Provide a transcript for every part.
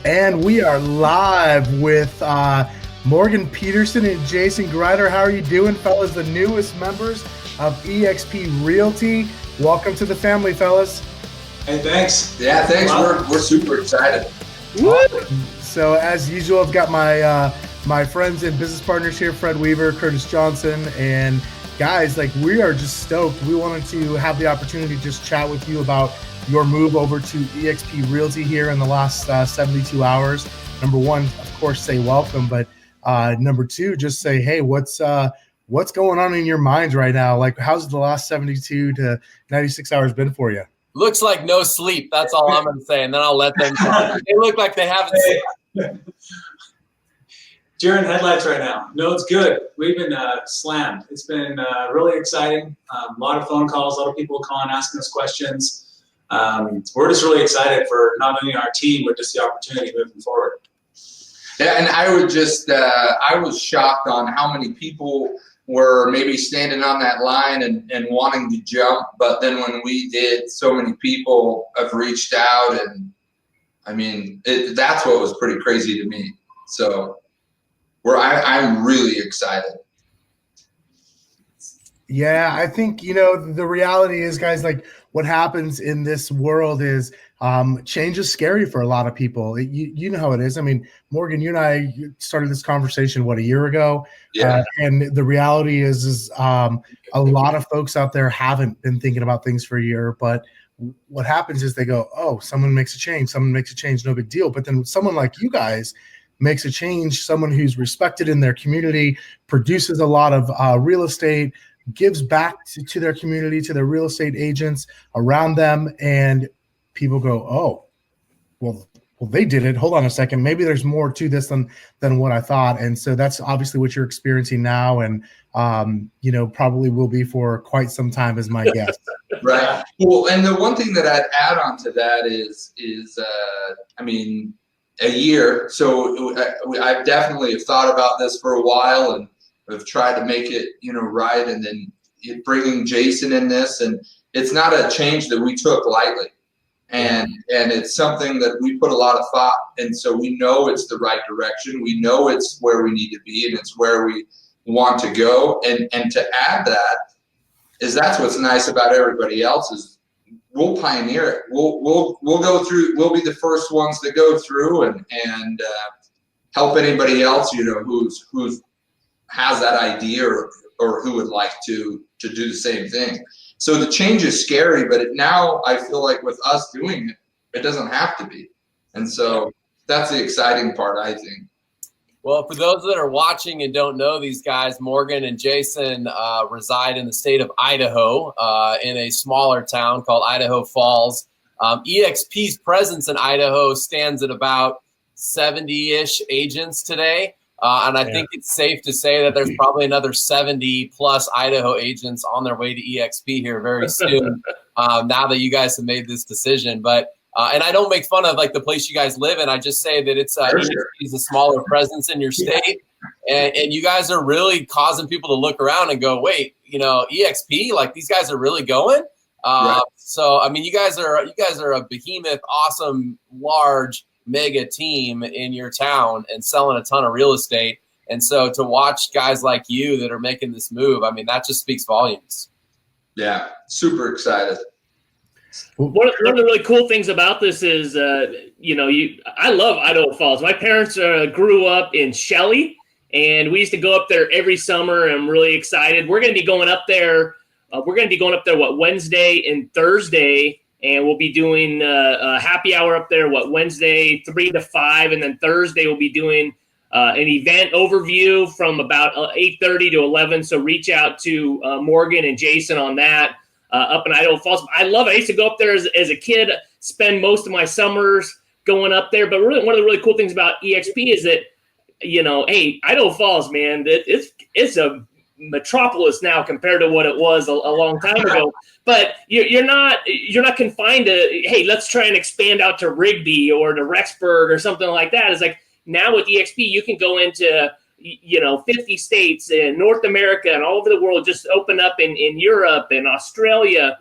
And we are live with Morgan Peterson and Jason Grider. How are you doing, fellas? The newest members of eXp Realty. Welcome to the family, fellas. Hey, thanks. Yeah, thanks. We're super excited. So as usual, I've got my friends and business partners here, Fred Weaver, Curtis Johnson, and guys, like, we are just stoked. We wanted to have the opportunity to just chat with you about your move over to eXp Realty here in the last 72 hours. Number one, of course, say welcome, but number two, just say, hey, what's going on in your minds right now? Like, how's the last 72 to 96 hours been for you? Looks like no sleep. That's all I'm going to say, and then I'll let them talk. They look like they haven't slept. Deer in headlights right now. No, it's good. We've been slammed. It's been really exciting. A lot of phone calls, a lot of people calling, asking us questions. We're just really excited for not only our team, but just the opportunity moving forward. Yeah, and I was shocked on how many people were maybe standing on that line and wanting to jump. But then when we did, so many people have reached out, and I mean, that's what was pretty crazy to me. So I'm really excited. Yeah, I think, the reality is, guys, like, what happens in this world is change is scary for a lot of people. You know how it is. I mean, Morgan, you and I started this conversation, a year ago? Yeah. And the reality is a lot of folks out there haven't been thinking about things for a year, but what happens is they go, oh, someone makes a change, no big deal. But then someone like you guys makes a change, someone who's respected in their community, produces a lot of real estate, gives back to their community, to their real estate agents around them, and people go, oh, well, they did it. Hold on a second. Maybe there's more to this than what I thought. And so that's obviously what you're experiencing now, and probably will be for quite some time, is my guess. Right. Well, and the one thing that I'd add on to that is I mean, a year. So I've definitely thought about this for a while, and have tried to make it, right. And then bringing Jason in this, and it's not a change that we took lightly. And it's something that we put a lot of thought. And so we know it's the right direction. We know it's where we need to be, and it's where we want to go. And to add that is, that's what's nice about everybody else, is we'll pioneer it. We'll go through. We'll be the first ones to go through and help anybody else, who's has that idea or who would like to do the same thing. So the change is scary, but now I feel like with us doing it, it doesn't have to be. And so that's the exciting part, I think. Well, for those that are watching and don't know these guys, Morgan and Jason reside in the state of Idaho, in a smaller town called Idaho Falls. eXp's presence in Idaho stands at about 70-ish agents today. And I think it's safe to say that there's probably another 70 plus Idaho agents on their way to eXp here very soon, now that you guys have made this decision. But and I don't make fun of, like, the place you guys live in. I just say that it's a smaller presence in your state, and you guys are really causing people to look around and go, wait, eXp, like, these guys are really going. Right. So I mean, you guys are a behemoth, awesome, large, mega team in your town and selling a ton of real estate. And so to watch guys like you that are making this move, I mean, that just speaks volumes. Yeah, super excited. One of the really cool things about this is, I love Idaho Falls. My parents grew up in Shelley, and we used to go up there every summer. I'm really excited. We're going to be going up there. Wednesday and Thursday. And we'll be doing a happy hour up there, Wednesday 3 to 5. And then Thursday we'll be doing an event overview from about 8:30 to 11. So reach out to Morgan and Jason on that up in Idaho Falls. I love it. I used to go up there as a kid, spend most of my summers going up there. But really, one of the really cool things about eXp is that, hey, Idaho Falls, man, it's a metropolis now compared to what it was a long time ago. But you're not confined to, hey, let's try and expand out to Rigby or to Rexburg or something like that. It's like, now with eXp, you can go into 50 states in North America and all over the world, just open up in Europe and Australia.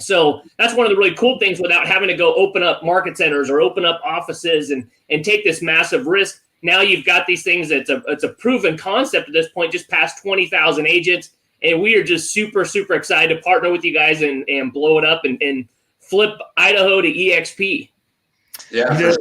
So that's one of the really cool things without having to go open up market centers or open up offices and take this massive risk. Now you've got these things. It's a proven concept at this point, just past 20,000 agents. And we are just super, super excited to partner with you guys and blow it up and flip Idaho to eXp. Yeah, for sure.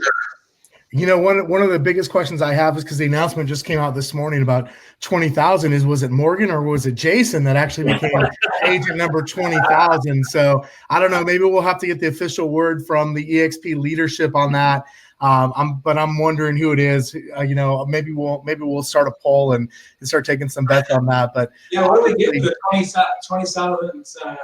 You know, one of the biggest questions I have is because the announcement just came out this morning about 20,000 is, was it Morgan or was it Jason that actually became agent number 20,000? So I don't know, maybe we'll have to get the official word from the eXp leadership on that. But I'm wondering who it is. You know, maybe we'll start a poll and start taking some bets on that. But yeah, what do we get for the 20,000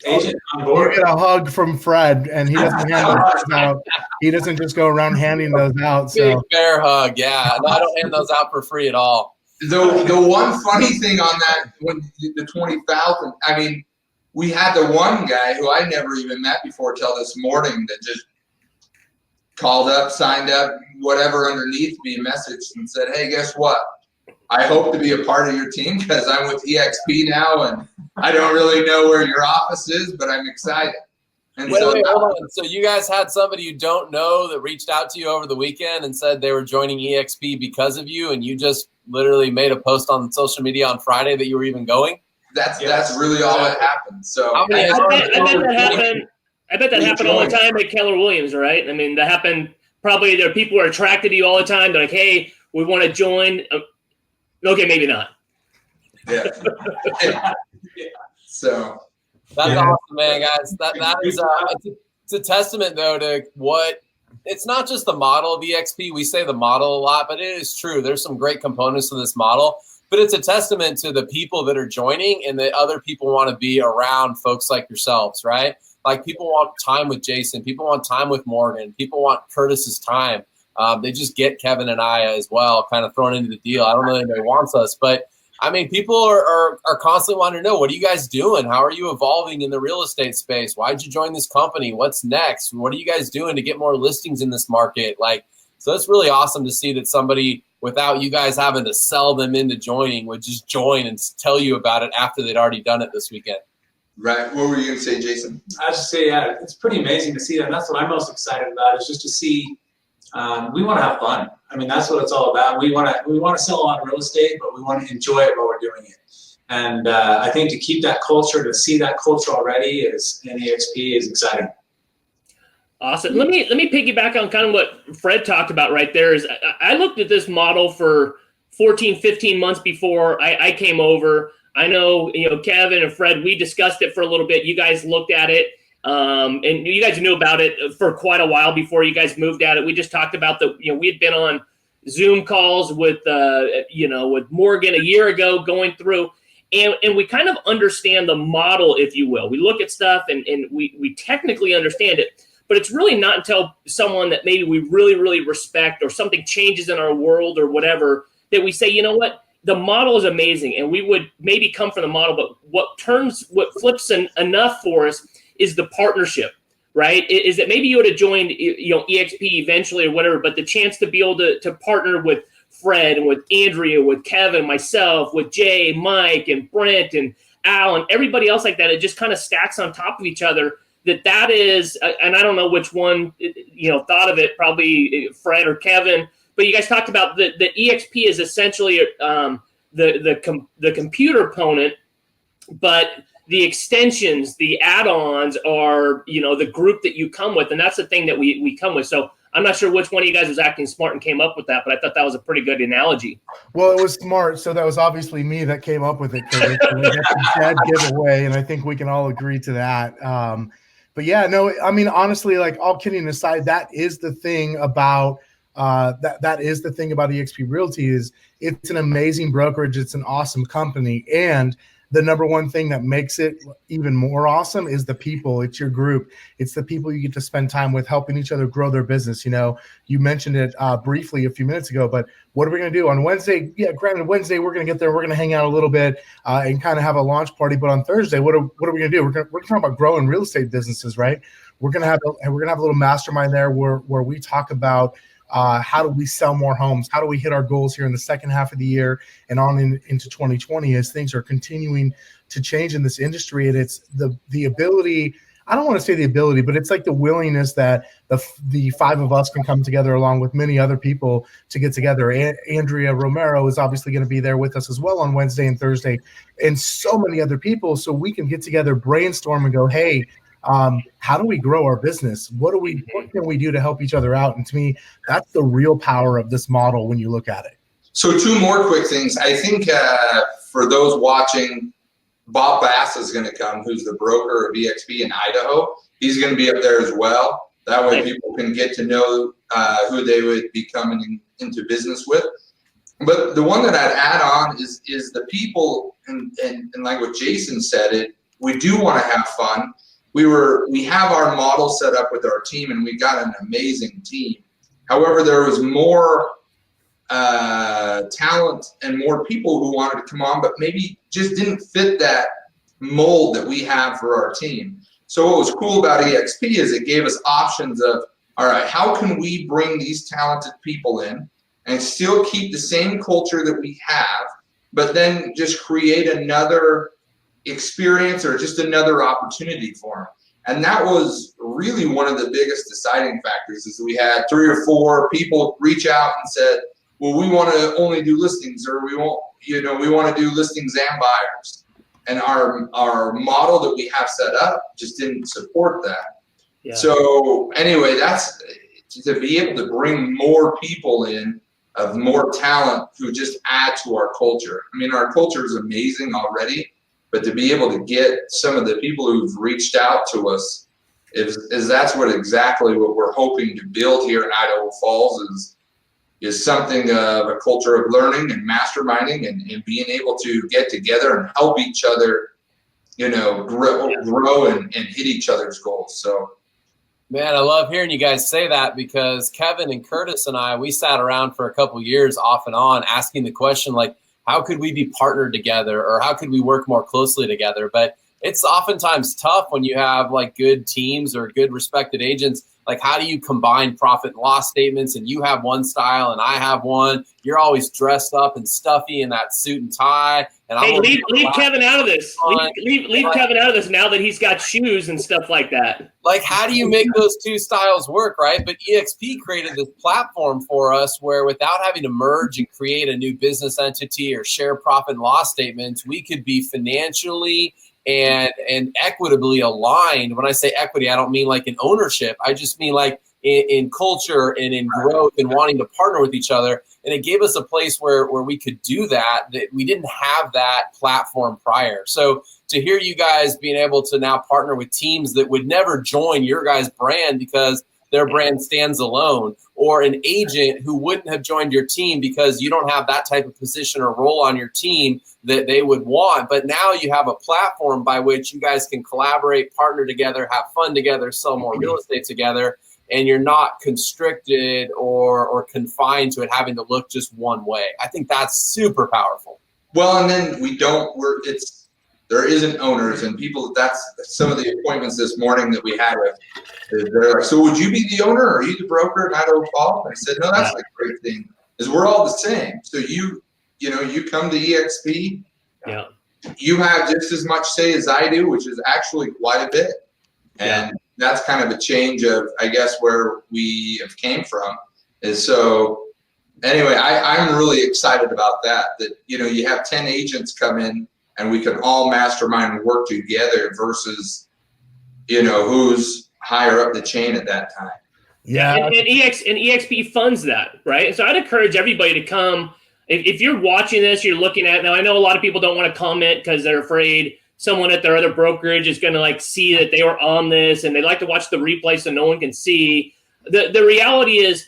agent on board? You get a hug from Fred, and he doesn't hand those out. He doesn't just go around handing those out. So Big bear hug, yeah. No, I don't hand those out for free at all. The one funny thing on that, when the 20,000, I mean, we had the one guy who I never even met before till this morning that just called up, signed up, whatever underneath me, messaged and said, "Hey, guess what? I hope to be a part of your team because I'm with eXp now, and I don't really know where your office is, but I'm excited." And wait, hold on. So you guys had somebody you don't know that reached out to you over the weekend and said they were joining eXp because of you, and you just literally made a post on social media on Friday that you were even going? That's really all that happened. So I bet that happened all the time at Keller Williams, right? I mean, that happened. Probably there are people who are attracted to you all the time. They're like, "Hey, we want to join." Okay, maybe not. Yeah. So that's awesome, man, guys. That is it's a testament though to what it's not just the model of eXp. We say the model a lot, but it is true. There's some great components to this model, but it's a testament to the people that are joining and that other people want to be around folks like yourselves, right? Like people want time with Jason, people want time with Morgan, people want Curtis's time. They just get Kevin and I as well, kind of thrown into the deal. I don't know if anybody wants us, but I mean, people are constantly wanting to know, what are you guys doing? How are you evolving in the real estate space? Why'd you join this company? What's next? What are you guys doing to get more listings in this market? Like, so it's really awesome to see that somebody, without you guys having to sell them into joining, would just join and tell you about it after they'd already done it this weekend. Right. What were you going to say, Jason? I was just say, yeah, it's pretty amazing to see that. And that's what I'm most excited about, is just to see. We want to have fun. I mean, that's what it's all about. We want to sell a lot of real estate, but we want to enjoy it while we're doing it. And I think to keep that culture, to see that culture already is in eXp is exciting. Awesome. Let me piggyback on kind of what Fred talked about right there. Is I looked at this model for 14, 15 months before I came over. I know, Kevin and Fred, we discussed it for a little bit. You guys looked at it. And you guys knew about it for quite a while before you guys moved at it. We just talked about we had been on Zoom calls with Morgan a year ago going through, and we kind of understand the model, if you will. We look at stuff and we technically understand it, but it's really not until someone that maybe we really, really respect or something changes in our world or whatever that we say, you know what, the model is amazing. And we would maybe come from the model, but what flips enough for us is the partnership, right? Is that maybe you would have joined, eXp eventually or whatever, but the chance to be able to partner with Fred and with Andrea, with Kevin, myself, with Jay, Mike, and Brent, and Al, and everybody else like that, it just kind of stacks on top of each other. That is, and I don't know which one, thought of it, probably Fred or Kevin, but you guys talked about the eXp is essentially the computer component, but the extensions, the add-ons are, the group that you come with. And that's the thing that we come with. So I'm not sure which one of you guys was acting smart and came up with that, but I thought that was a pretty good analogy. Well, it was smart. So that was obviously me that came up with it. That's a dead giveaway. And I think we can all agree to that. But yeah, no, I mean, honestly, like all kidding aside, that is the thing about that is the thing about eXp Realty is it's an amazing brokerage. It's an awesome company. And the number one thing that makes it even more awesome is the people. It's your group. It's the people you get to spend time with, helping each other grow their business. You mentioned it briefly a few minutes ago, but what are we going to do on Wednesday? Yeah, granted, Wednesday we're going to get there. We're going to hang out a little bit and kind of have a launch party. But on Thursday, what are we going to do? We're going to talk about growing real estate businesses, right? We're going to have a little mastermind there where we talk about how do we sell more homes? How do we hit our goals here in the second half of the year and on into 2020 as things are continuing to change in this industry? And it's the ability I don't want to say the ability, but it's like the willingness that the five of us can come together along with many other people to get together. Andrea Romero is obviously going to be there with us as well on Wednesday and Thursday, and so many other people, so we can get together, brainstorm, and go, hey, how do we grow our business? What can we do to help each other out? And to me, that's the real power of this model when you look at it. So 2 more quick things. I think for those watching, Bob Bass is going to come, who's the broker of eXp in Idaho. He's going to be up there as well. That way people can get to know who they would be coming into business with. But the one that I'd add on is the people, and like what Jason said, we do want to have fun. We have our model set up with our team, and we got an amazing team. However, there was more talent and more people who wanted to come on, but maybe just didn't fit that mold that we have for our team. So what was cool about eXp is it gave us options of, all right, how can we bring these talented people in and still keep the same culture that we have, but then just create another experience or just another opportunity for them. And that was really one of the biggest deciding factors, is we had 3 or 4 people reach out and said, well, we want to only do listings, or we want to do listings and buyers. And our model that we have set up just didn't support that. Yeah. So anyway, that's to be able to bring more people in of more talent who just add to our culture. I mean, our culture is amazing already, but to be able to get some of the people who've reached out to us is that's exactly what we're hoping to build here in Idaho Falls is something of a culture of learning and masterminding and being able to get together and help each other, grow and hit each other's goals. So, man, I love hearing you guys say that, because Kevin and Curtis and we sat around for a couple of years off and on asking the question, like, how could we be partnered together, or how could we work more closely together? But it's oftentimes tough when you have like good teams or good respected agents. Like, how do you combine profit and loss statements, and you have one style and I have one? You're always dressed up and stuffy in that suit and tie. And hey, leave Kevin out of this. Leave Kevin out of this now that he's got shoes and stuff like that. Like, how do you make those two styles work, right? But eXp created this platform for us where, without having to merge and create a new business entity or share profit and loss statements, we could be financially and equitably aligned. When I say equity, I don't mean like in ownership. I just mean like in culture and in growth and wanting to partner with each other. And it gave us a place where we could do that we didn't have that platform prior. So to hear you guys being able to now partner with teams that would never join your guys' brand because their brand stands alone, or an agent who wouldn't have joined your team because you don't have that type of position or role on your team that they would want. But now you have a platform by which you guys can collaborate, partner together, have fun together, sell more real estate together, and you're not constricted or confined to it having to look just one way. I think that's super powerful. Well, and then there isn't owners and people. That's some of the appointments this morning that we had with. They're like, so would you be the owner, or are you the broker in Idaho Falls? I said, no, that's the great thing, is we're all the same. So you come to eXp, you have just as much say as I do, which is actually quite a bit. And that's kind of a change of, I guess, where we have came from. Is so anyway, I'm really excited about that you have 10 agents come in and we can all mastermind and work together versus, who's higher up the chain at that time. Yeah. And eXp funds that, right? So I'd encourage everybody to come. If you're watching this, you're looking at, now I know a lot of people don't want to comment because they're afraid someone at their other brokerage is going to like see that they were on this, and they like to watch the replay so no one can see. The reality is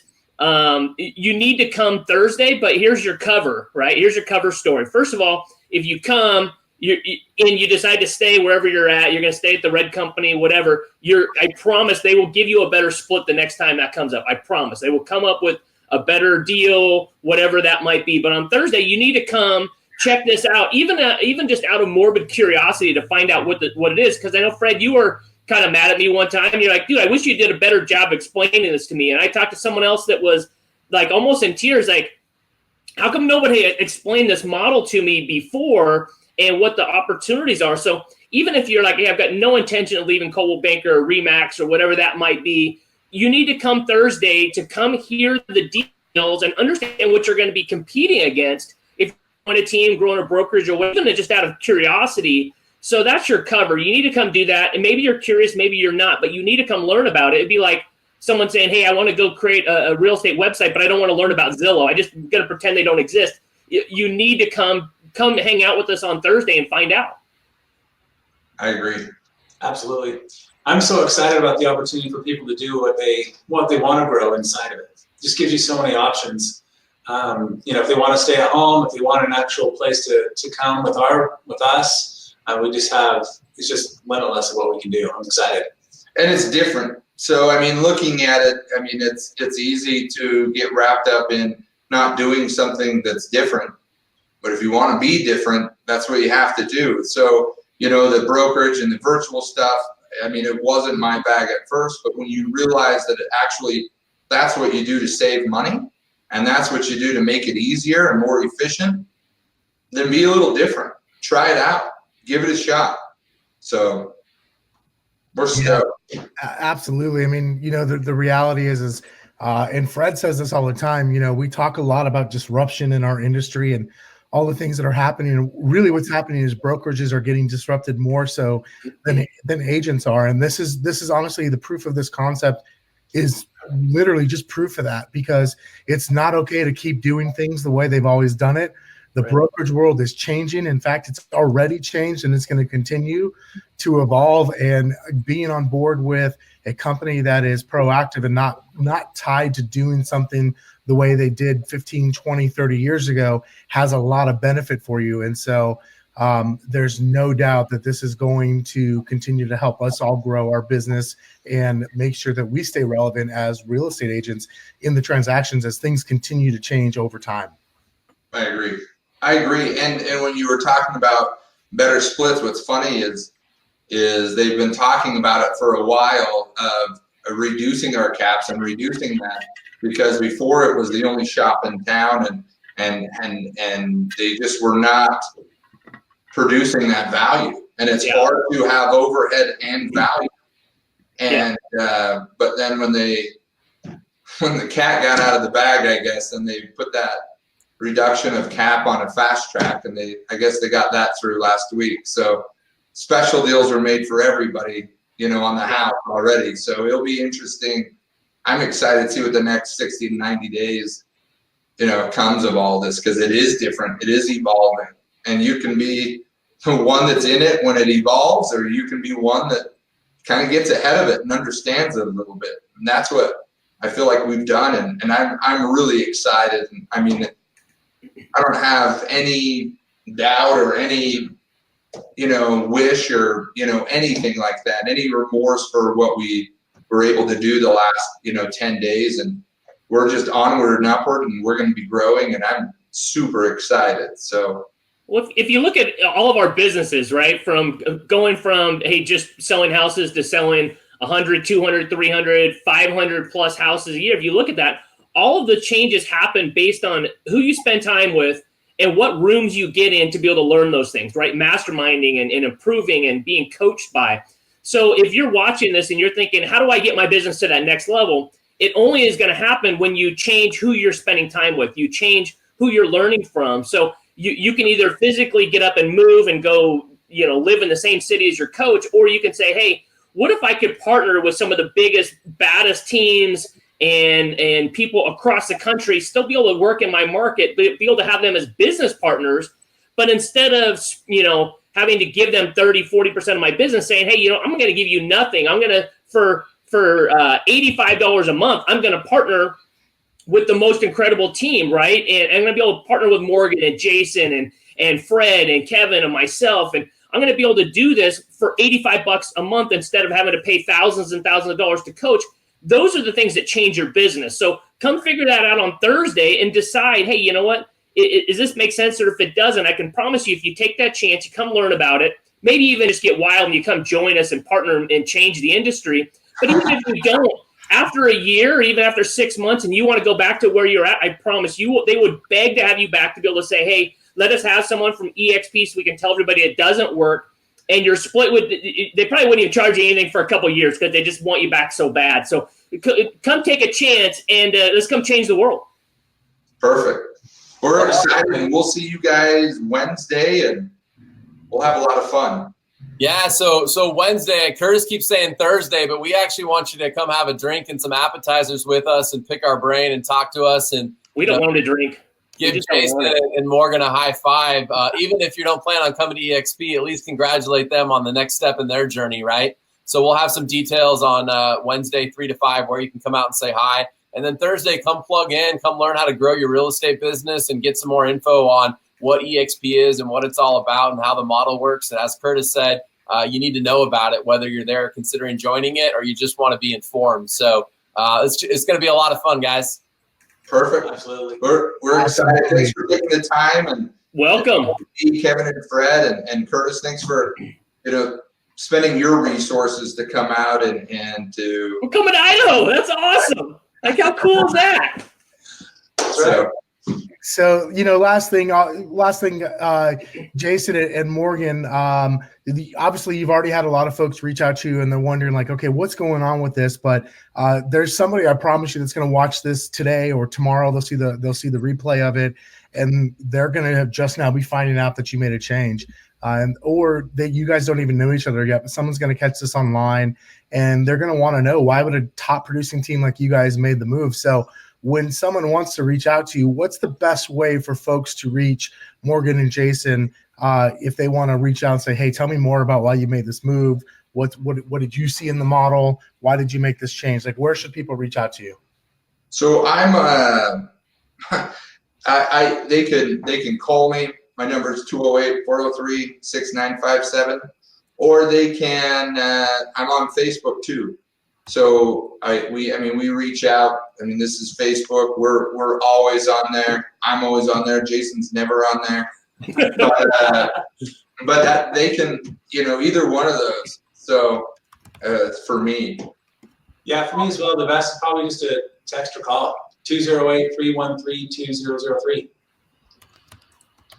you need to come Thursday, but here's your cover, right? Here's your cover story. First of all, if you come and you decide to stay wherever you're at, you're going to stay at the Red Company, whatever, I promise they will give you a better split the next time that comes up. I promise. They will come up with a better deal, whatever that might be. But on Thursday, you need to come check this out, even just out of morbid curiosity to find out what it is. Because I know, Fred, you were kind of mad at me one time. You're like, dude, I wish you did a better job explaining this to me. And I talked to someone else that was like almost in tears, like, how come nobody explained this model to me before and what the opportunities are? So even if you're like, hey, I've got no intention of leaving Coldwell Banker or Remax or whatever that might be, you need to come Thursday to come hear the details and understand what you're going to be competing against if you're on a team, growing a brokerage, or even just out of curiosity. So that's your cover. You need to come do that. And maybe you're curious, maybe you're not, but you need to come learn about it. It'd be like someone saying, hey, I want to go create a real estate website, but I don't want to learn about Zillow. I just got to pretend they don't exist. You need to come hang out with us on Thursday and find out. I agree. Absolutely. I'm so excited about the opportunity for people to do what they want to grow inside of it. It just gives you so many options. If they want to stay at home, if they want an actual place to come with us, it's just limitless of what we can do. I'm excited. And it's different. So, I mean, looking at it, I mean, it's easy to get wrapped up in not doing something that's different. But if you want to be different, that's what you have to do. So, the brokerage and the virtual stuff, I mean, it wasn't my bag at first, but when you realize that that's what you do to save money, and that's what you do to make it easier and more efficient, then be a little different. Try it out. Give it a shot. So we're stoked. Yeah, absolutely. I mean, the reality is and Fred says this all the time, we talk a lot about disruption in our industry and all the things that are happening. And really what's happening is brokerages are getting disrupted more so than agents are. And this is honestly the proof of this concept is literally just proof of that, because it's not okay to keep doing things the way they've always done it. The brokerage world is changing. In fact, it's already changed and it's going to continue to evolve. And being on board with a company that is proactive and not tied to doing something the way they did 15, 20, 30 years ago has a lot of benefit for you. And so there's no doubt that this is going to continue to help us all grow our business and make sure that we stay relevant as real estate agents in the transactions as things continue to change over time. I agree. And when you were talking about better splits, what's funny is they've been talking about it for a while of reducing our caps and reducing that, because before it was the only shop in town and they just were not producing that value. And it's hard to have overhead and value. And but then when the cat got out of the bag, I guess, and they put that reduction of cap on a fast track, and I guess they got that through last week. So special deals were made for everybody, on the house already. So it'll be interesting. I'm excited to see what the next 60 to 90 days, comes of all this, because it is different. It is evolving, and you can be the one that's in it when it evolves, or you can be one that kind of gets ahead of it and understands it a little bit. And that's what I feel like we've done. And I'm really excited. And I mean, I don't have any doubt or any, wish or, anything like that, any remorse for what we were able to do the last, 10 days. And we're just onward and upward, and we're going to be growing, and I'm super excited. So, well, if you look at all of our businesses, right, from going from, hey, just selling houses to selling 100, 200, 300, 500 plus houses a year, if you look at that, all of the changes happen based on who you spend time with and what rooms you get in to be able to learn those things, right? Masterminding and improving and being coached by. So if you're watching this and you're thinking, how do I get my business to that next level? It only is going to happen when you change who you're spending time with. You change who you're learning from. So you can either physically get up and move and go, live in the same city as your coach, or you can say, hey, what if I could partner with some of the biggest, baddest teams and people across the country, still be able to work in my market, be able to have them as business partners, but instead of, having to give them 30, 40% of my business, saying, hey, I'm going to give you nothing. I'm going to, for $85 a month, I'm going to partner with the most incredible team, right? And I'm going to be able to partner with Morgan and Jason and Fred and Kevin and myself. And I'm going to be able to do this for $85 a month instead of having to pay thousands and thousands of dollars to coach. Those are the things that change your business. So come figure that out on Thursday and decide, hey, you know what? Does this make sense? Or if it doesn't, I can promise you, if you take that chance, you come learn about it, maybe even just get wild and you come join us and partner and change the industry. But even if you don't, after a year or even after 6 months and you want to go back to where you're at, I promise you, they would beg to have you back to be able to say, hey, let us have someone from eXp so we can tell everybody it doesn't work. and you're split with, they probably wouldn't even charge you anything for a couple of years because they just want you back so bad. So come take a chance and let's come change the world. Perfect. We're excited, and we'll see you guys Wednesday, and we'll have a lot of fun. Yeah, so Wednesday, Curtis keeps saying Thursday, but we actually want you to come have a drink and some appetizers with us and pick our brain and talk to us. And we don't want to drink. Give Jason and Morgan a high five. Even if you don't plan on coming to eXp, at least congratulate them on the next step in their journey, right? So we'll have some details on Wednesday, 3 to 5, where you can come out and say hi. And then Thursday, come plug in, come learn how to grow your real estate business and get some more info on what eXp is and what it's all about and how the model works. And as Curtis said, you need to know about it, whether you're there considering joining it or you just want to be informed. So it's going to be a lot of fun, guys. Perfect. Absolutely. We're excited. Thanks for taking the time, and welcome, Kevin and Fred and Curtis. Thanks for spending your resources to come out and to. We're coming to Idaho. That's awesome. Like, how cool is that? So, last thing, Jason and Morgan, obviously you've already had a lot of folks reach out to you and they're wondering like, okay, what's going on with this? But there's somebody, I promise you, that's going to watch this today or tomorrow. They'll see the replay of it, and they're going to have just now be finding out that you made a change. Or that you guys don't even know each other yet, but someone's going to catch this online and they're going to want to know, why would a top producing team like you guys made the move? So when someone wants to reach out to you, what's the best way for folks to reach Morgan and Jason if they want to reach out and say, hey, tell me more about why you made this move? What did you see in the model? Why did you make this change? Like, where should people reach out to you? So they can call me. My number is 208-403-6957, or they can. I'm on Facebook too. So we reach out. I mean, this is Facebook. We're always on there. I'm always on there. Jason's never on there. But that they can, either one of those. So for me. Yeah, for me as well, the best is probably just to text or call 208-313-2003.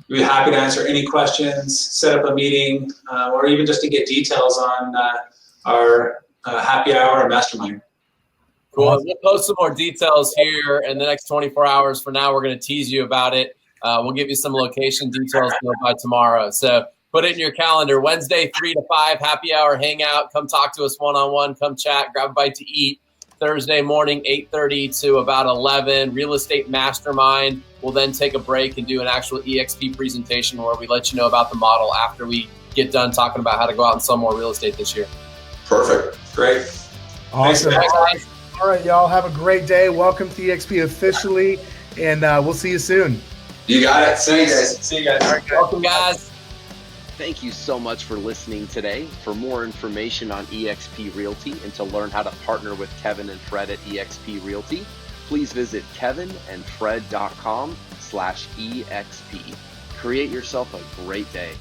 We'd be happy to answer any questions, set up a meeting, or even just to get details on our happy hour or mastermind. Cool. We'll post some more details here in the next 24 hours. For now, we're going to tease you about it. We'll give you some location details by tomorrow. So put it in your calendar. Wednesday, 3 to 5, happy hour hangout. Come talk to us one-on-one. Come chat, grab a bite to eat. Thursday morning, 8:30 to about 11, real estate mastermind. We'll then take a break and do an actual eXp presentation where we let you know about the model after we get done talking about how to go out and sell more real estate this year. Perfect. Great. Awesome. All right, y'all have a great day. Welcome to eXp officially, and we'll see you soon. You got it. See you guys. See you guys. All right, Welcome, guys. Thank you so much for listening today. For more information on eXp Realty and to learn how to partner with Kevin and Fred at eXp Realty, please visit kevinandfred.com/EXP. Create yourself a great day.